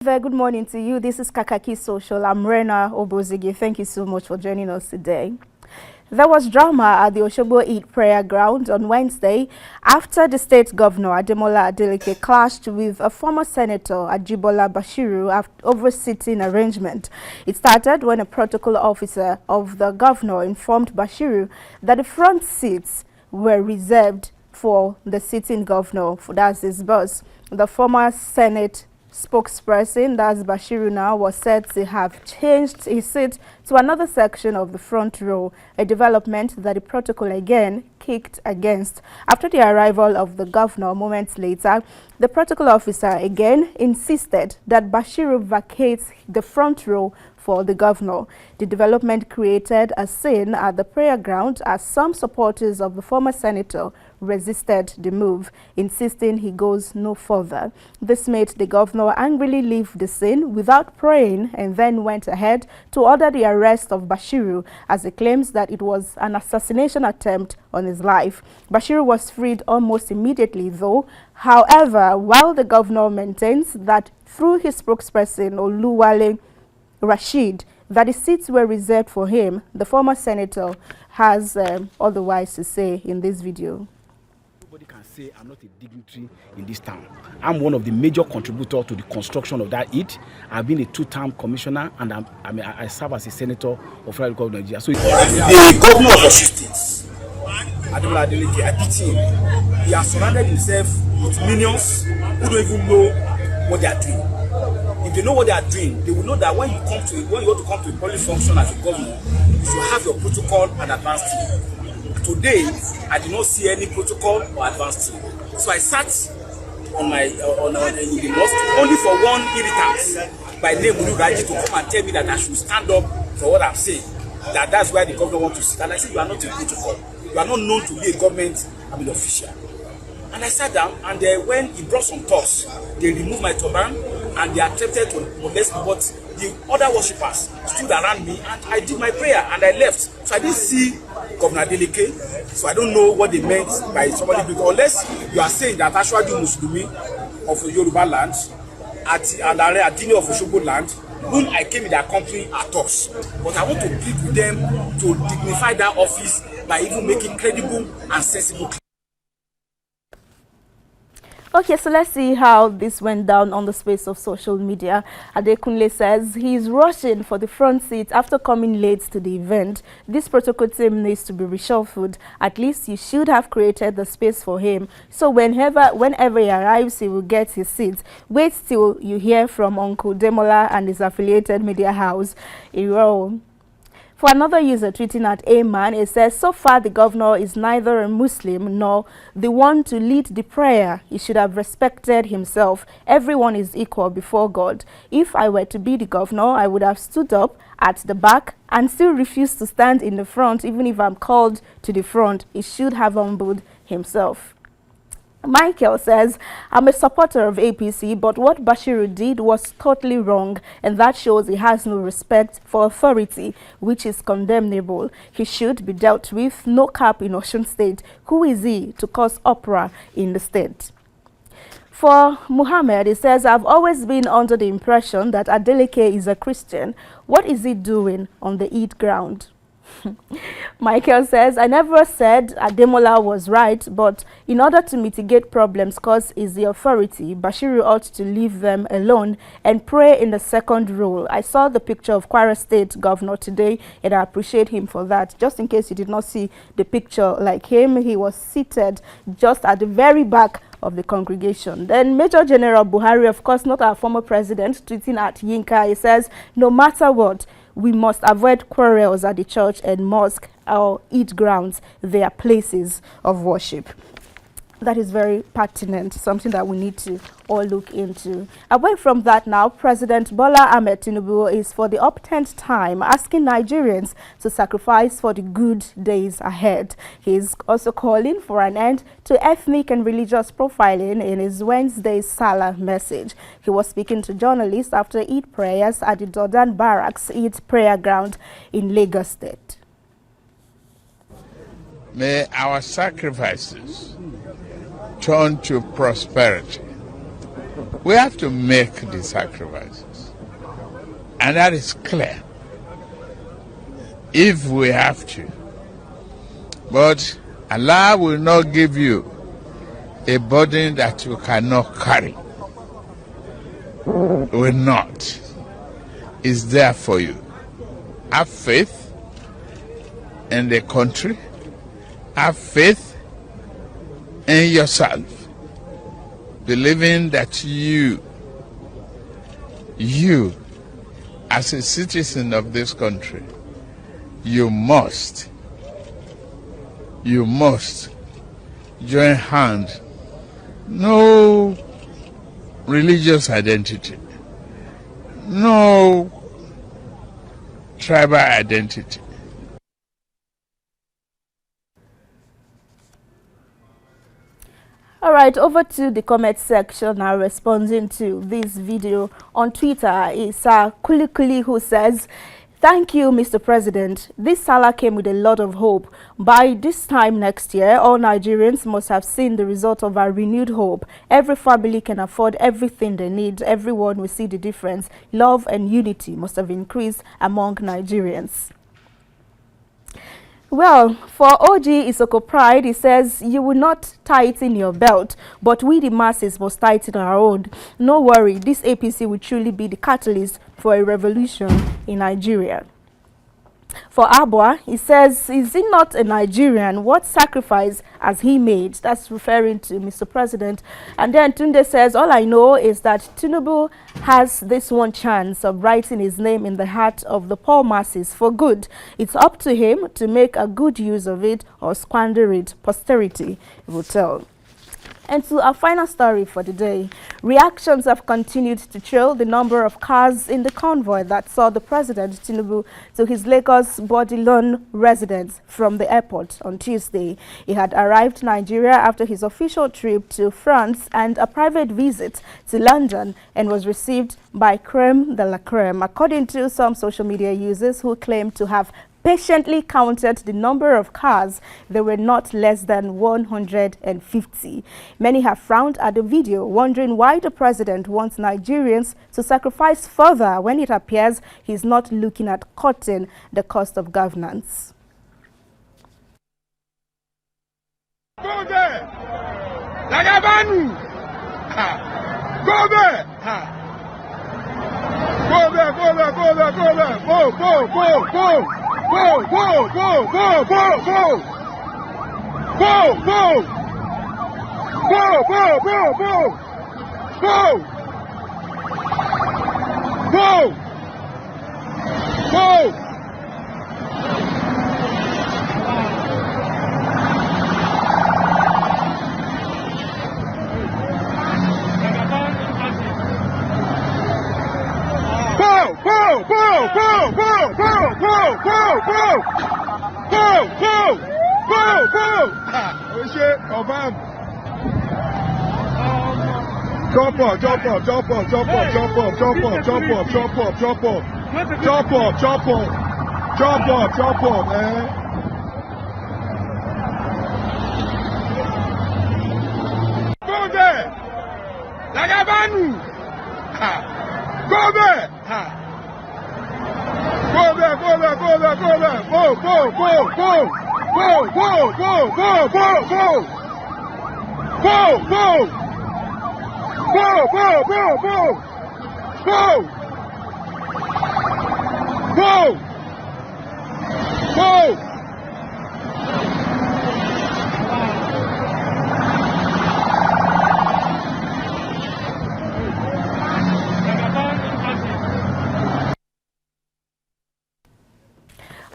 Very good morning to you. This is Kakaaki Social. I'm Rena Obozeghie. Thank you so much for joining us today. There was drama at the Osogbo Eid prayer ground on Wednesday after the state governor Adeleke clashed with a former senator Ajibola Bashiru over seating arrangement. It started when a protocol officer of the governor informed Bashiru that the front seats were reserved for the sitting governor, that's his boss. The former Senate spokesperson, that's Bashiru now, was said to have changed his seat to another section of the front row, a development that the protocol again kicked against. After the arrival of the governor moments later, the protocol officer again insisted that Bashiru vacates the front row for the governor. The development created a scene at the prayer ground as some supporters of the former senator resisted the move, insisting he goes no further. This made the governor angrily leave the scene without praying and then went ahead to order the arrest of Bashiru as he claims that it was an assassination attempt on his life. Bashiru was freed almost immediately though. However, while the governor maintains that through his spokesperson Oluwale Rashid that the seats were reserved for him, the former senator has otherwise to say in this video. Nobody can say I'm not a dignitary in this town. I'm one of the major contributors to the construction of that Eid. I've been a two-term commissioner and I serve as a senator of Federal Republic of Nigeria. So the governor of the state, Adeleke, I pity him. He has surrounded himself with minions who don't even know what they are doing. If they know what they are doing, they will know that when you want to come to a public function as a governor, you should have your protocol and advanced team. Today, I did not see any protocol or advanced team. So I sat on my in the mosque only for one irritant by name Ruth to come and tell me that I should stand up for what I'm saying. That's where the governor wants to sit. And I said, you are not a protocol. You are not known to be a government official. And I sat down, and when he brought some talks, they removed my turban and they attempted to molest me. But the other worshippers stood around me, and I did my prayer and I left. So I didn't see Governor Adeleke. So I don't know what they meant by somebody, because unless you are saying that Ashwaju Muslimi of Yoruba land at Adine of Osogbo land, whom I came in their company at talks. But I want to plead with them to dignify that office by even making credible and sensible. Okay, so let's see how this went down on the space of social media. Adekunle says he's rushing for the front seat after coming late to the event. This protocol team needs to be reshuffled. At least you should have created the space for him. So whenever he arrives, he will get his seat. Wait till you hear from Uncle Demola and his affiliated media house. For another user tweeting at Aman, it says, so far the governor is neither a Muslim nor the one to lead the prayer. He should have respected himself. Everyone is equal before God. If I were to be the governor, I would have stood up at the back and still refused to stand in the front, even if I'm called to the front. He should have humbled himself. Michael says, I'm a supporter of APC, but what Bashiru did was totally wrong, and that shows he has no respect for authority, which is condemnable. He should be dealt with. No cap in Osun State. Who is he to cause uproar in the state? For Muhammad, he says, I've always been under the impression that Adeleke is a Christian. What is he doing on the Eid ground? Michael says, I never said Ademola was right, but in order to mitigate problems caused is the authority, Bashiru ought to leave them alone and pray in the second role. I saw the picture of Kwara State Governor today, and I appreciate him for that. Just in case you did not see the picture like him, he was seated just at the very back of the congregation. Then Major General Buhari, of course not our former president, tweeting at Yinka, he says, no matter what, we must avoid quarrels at the church and mosque or Eid grounds. They are places of worship. That is very pertinent, something that we need to all look into. Away from that now, President Bola Ahmed Tinubu is for the uptenth time asking Nigerians to sacrifice for the good days ahead. He is also calling for an end to ethnic and religious profiling in his Wednesday's Salah message. He was speaking to journalists after Eid prayers at the Jordan Barracks Eid prayer ground in Lagos State. May our sacrifices turn to prosperity. We have to make the sacrifices. And that is clear. If we have to. But Allah will not give you a burden that you cannot carry. Will not. It's there for you. Have faith in the country. Have faith in yourself. Believing that you, as a citizen of this country, you must join hands. No religious identity, no tribal identity. All right, over to the comment section now, responding to this video on Twitter is Kulikuli, who says, "Thank you, Mr. President. This Salah came with a lot of hope. By this time next year, all Nigerians must have seen the result of our renewed hope. Every family can afford everything they need. Everyone will see the difference. Love and unity must have increased among Nigerians." Well, for OG Isoko Pride, he says, "You will not tighten your belt, but we the masses must tighten our own. No worry, this APC will truly be the catalyst for a revolution in Nigeria." For Abwa, he says, "Is he not a Nigerian? What sacrifice has he made?" That's referring to Mr. President. And then Tunde says, "All I know is that Tinubu has this one chance of writing his name in the heart of the poor masses for good. It's up to him to make a good use of it or squander it. Posterity will tell." And to our final story for the day, reactions have continued to trail the number of cars in the convoy that saw the President Tinubu to his Lagos Bodilon residence from the airport on Tuesday. He had arrived Nigeria after his official trip to France and a private visit to London and was received by creme de la creme, according to some social media users who claim to have patiently counted the number of cars. There were not less than 150. Many have frowned at the video, wondering why the president wants Nigerians to sacrifice further when it appears he's not looking at cutting the cost of governance. Go there! Lagabanu! Go there! Go there, go there, go there, go there! Go, go, go, go! Go, go, go, go, go, go! Go, go! Go, go, go, go! Go! Go! Go! Go, go, go, go, go, go, go, go! Go, go! Go, go! Jump up, jump up, jump up, jump up, jump up, jump up, jump up, jump up, jump up. Jump up, jump up. Jump up, jump up, man. Go there! Lagabanu! Go there! Go there, go there, go there, go there! Go, go, go, go! Go, go, go, go, go, go! Go, go! Go, go, go, go! Go! Go! Go!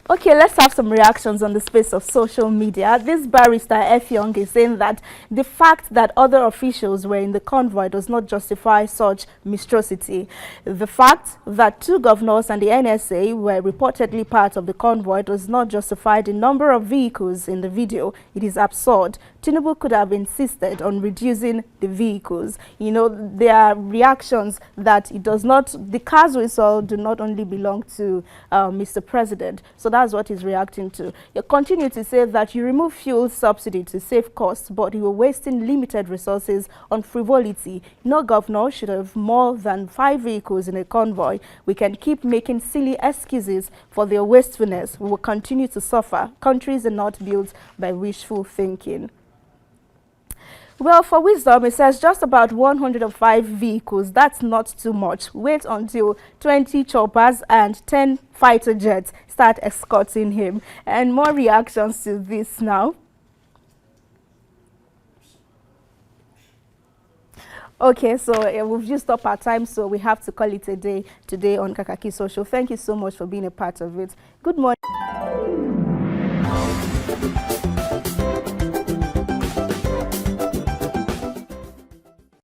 Okay, let's have some reactions on the space of social media. This barrister F. Young is saying that the fact that other officials were in the convoy does not justify such monstrosity. The fact that 2 governors and the NSA were reportedly part of the convoy does not justify the number of vehicles in the video. It is absurd Tinubu could have insisted on reducing the vehicles. You know, there are reactions that it does not, the cars we saw do not only belong to Mr. President. So that's what he's reacting to. You continue to say that you remove fuel subsidy to save costs, but you were wasting limited resources on frivolity. No governor should have more than 5 vehicles in a convoy. We can keep making silly excuses for their wastefulness. We will continue to suffer. Countries are not built by wishful thinking. Well, for wisdom, it says just about 105 vehicles. That's not too much. Wait until 20 choppers and 10 fighter jets start escorting him. And more reactions to this now. Okay, so we've used up our time, so we have to call it a day today on Kakaaki Social. Thank you so much for being a part of it. Good morning.